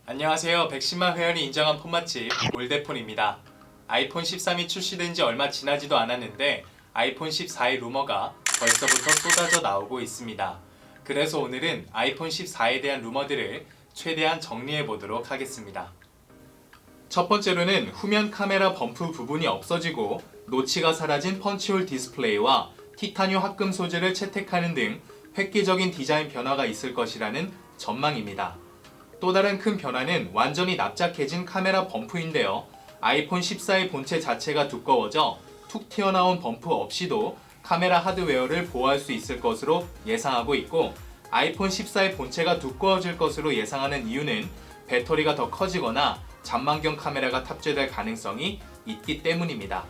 안녕하세요. 110만 회원이 인정한 폰 맛집 올데폰입니다. 아이폰 13이 출시된 지 얼마 지나지도 않았는데 아이폰 14의 루머가 벌써부터 쏟아져 나오고 있습니다. 그래서 오늘은 아이폰 14에 대한 루머들을 최대한 정리해 보도록 하겠습니다. 첫 번째로는 후면 카메라 범프 부분이 없어지고 노치가 사라진 펀치홀 디스플레이와 티타늄 합금 소재를 채택하는 등 획기적인 디자인 변화가 있을 것이라는 전망입니다. 또 다른 큰 변화는 완전히 납작해진 카메라 범프인데요. 아이폰 14의 본체 자체가 두꺼워져 툭 튀어나온 범프 없이도 카메라 하드웨어를 보호할 수 있을 것으로 예상하고 있고, 아이폰 14의 본체가 두꺼워질 것으로 예상하는 이유는 배터리가 더 커지거나 잔망경 카메라가 탑재될 가능성이 있기 때문입니다.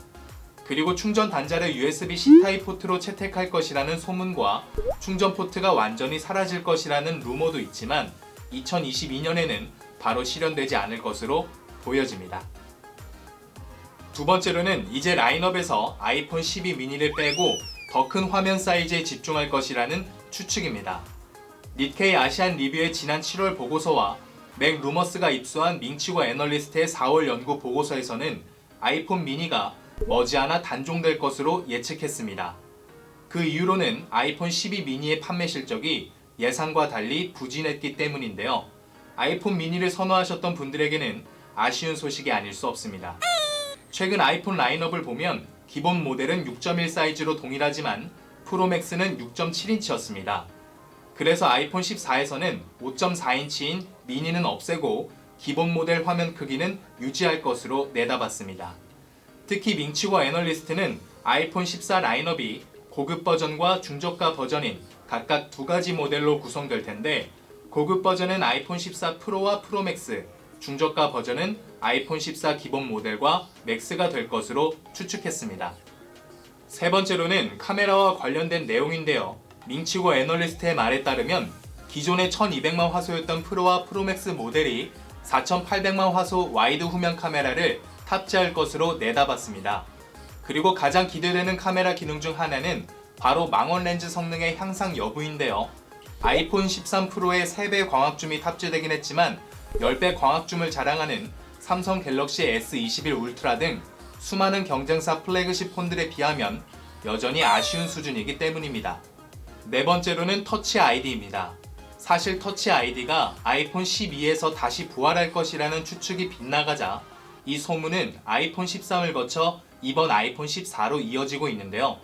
그리고 충전 단자를 USB-C 타입 포트로 채택할 것이라는 소문과 충전 포트가 완전히 사라질 것이라는 루머도 있지만 2022년에는 바로 실현되지 않을 것으로 보여집니다. 두 번째로는 이제 라인업에서 아이폰 12 미니를 빼고 더 큰 화면 사이즈에 집중할 것이라는 추측입니다. 니케이 아시안 리뷰의 지난 7월 보고서와 맥 루머스가 입수한 밍치고 애널리스트의 4월 연구 보고서에서는 아이폰 미니가 머지않아 단종될 것으로 예측했습니다. 그 이유로는 아이폰 12 미니의 판매 실적이 예상과 달리 부진했기 때문인데요. 아이폰 미니를 선호하셨던 분들에게는 아쉬운 소식이 아닐 수 없습니다. 최근 아이폰 라인업을 보면 기본 모델은 6.1 사이즈로 동일하지만 프로맥스는 6.7인치였습니다. 그래서 아이폰 14에서는 5.4인치인 미니는 없애고 기본 모델 화면 크기는 유지할 것으로 내다봤습니다. 특히 밍치고 애널리스트는 아이폰 14 라인업이 고급 버전과 중저가 버전인 각각 두 가지 모델로 구성될 텐데, 고급 버전은 아이폰 14 프로와 프로맥스, 중저가 버전은 아이폰 14 기본 모델과 맥스가 될 것으로 추측했습니다. 세 번째로는 카메라와 관련된 내용인데요. 밍치고 애널리스트의 말에 따르면 기존의 1200만 화소였던 프로와 프로맥스 모델이 4800만 화소 와이드 후면 카메라를 탑재할 것으로 내다봤습니다. 그리고 가장 기대되는 카메라 기능 중 하나는 바로 망원 렌즈 성능의 향상 여부인데요. 아이폰 13 프로에 3배 광학줌이 탑재되긴 했지만 10배 광학줌을 자랑하는 삼성 갤럭시 S21 울트라 등 수많은 경쟁사 플래그십 폰들에 비하면 여전히 아쉬운 수준이기 때문입니다. 네 번째로는 터치 아이디입니다. 사실 터치 아이디가 아이폰 12에서 다시 부활할 것이라는 추측이 빗나가자 이 소문은 아이폰 13을 거쳐 이번 아이폰 14로 이어지고 있는데요.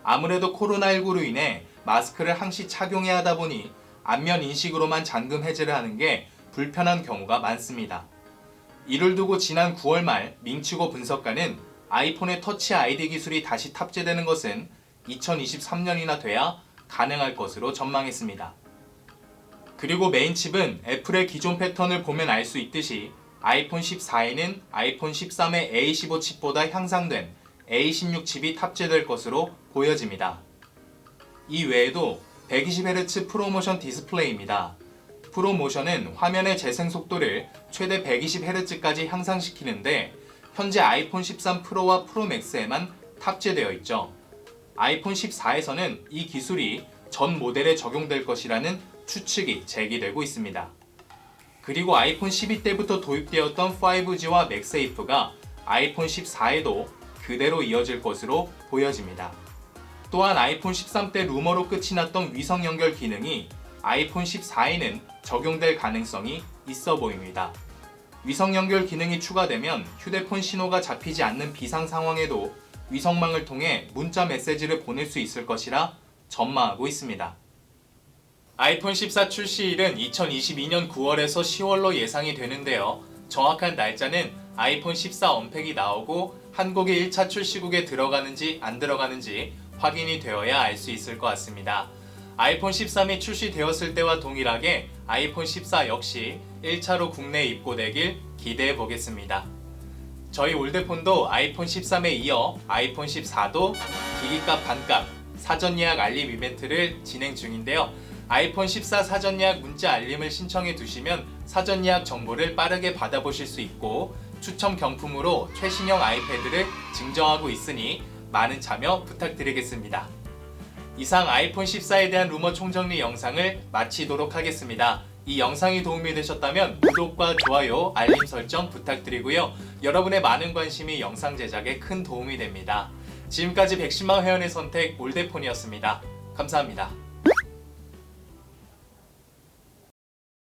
아무래도 코로나19로 인해 마스크를 항시 착용해야 하다 보니 안면 인식으로만 잠금 해제를 하는 게 불편한 경우가 많습니다. 이를 두고 지난 9월 말 밍치고 분석가는 아이폰의 터치 아이디 기술이 다시 탑재되는 것은 2023년이나 돼야 가능할 것으로 전망했습니다. 그리고 메인 칩은 애플의 기존 패턴을 보면 알 수 있듯이 아이폰 14에는 아이폰 13의 A15 칩보다 향상된 A16 칩이 탑재될 것으로 보여집니다. 이 외에도 120Hz 프로모션 디스플레이입니다. 프로모션은 화면의 재생 속도를 최대 120Hz까지 향상시키는데 현재 아이폰 13 프로와 프로 맥스에만 탑재되어 있죠. 아이폰 14에서는 이 기술이 전 모델에 적용될 것이라는 추측이 제기되고 있습니다. 그리고 아이폰 12 때부터 도입되었던 5G와 맥세이프가 아이폰 14에도 그대로 이어질 것으로 보여집니다. 또한 아이폰 13 때 루머로 끝이 났던 위성 연결 기능이 아이폰 14에는 적용될 가능성이 있어 보입니다. 위성 연결 기능이 추가되면 휴대폰 신호가 잡히지 않는 비상 상황에도 위성망을 통해 문자 메시지를 보낼 수 있을 것이라 전망하고 있습니다. 아이폰 14 출시일은 2022년 9월에서 10월로 예상이 되는데요. 정확한 날짜는 아이폰 14 언팩이 나오고 한국의 1차 출시국에 들어가는지 안 들어가는지 확인이 되어야 알 수 있을 것 같습니다. 아이폰 13이 출시되었을 때와 동일하게 아이폰 14 역시 1차로 국내에 입고되길 기대해 보겠습니다. 저희 올데폰도 아이폰 13에 이어 아이폰 14도 기기값 반값 사전 예약 알림 이벤트를 진행 중인데요. 아이폰 14 사전 예약 문자 알림을 신청해 두시면 사전 예약 정보를 빠르게 받아보실 수 있고 추첨 경품으로 최신형 아이패드를 증정하고 있으니 많은 참여 부탁드리겠습니다. 이상 아이폰 14에 대한 루머 총정리 영상을 마치도록 하겠습니다. 이 영상이 도움이 되셨다면 구독과 좋아요, 알림 설정 부탁드리고요. 여러분의 많은 관심이 영상 제작에 큰 도움이 됩니다. 지금까지 110만 회원의 선택 올드폰이었습니다. 감사합니다.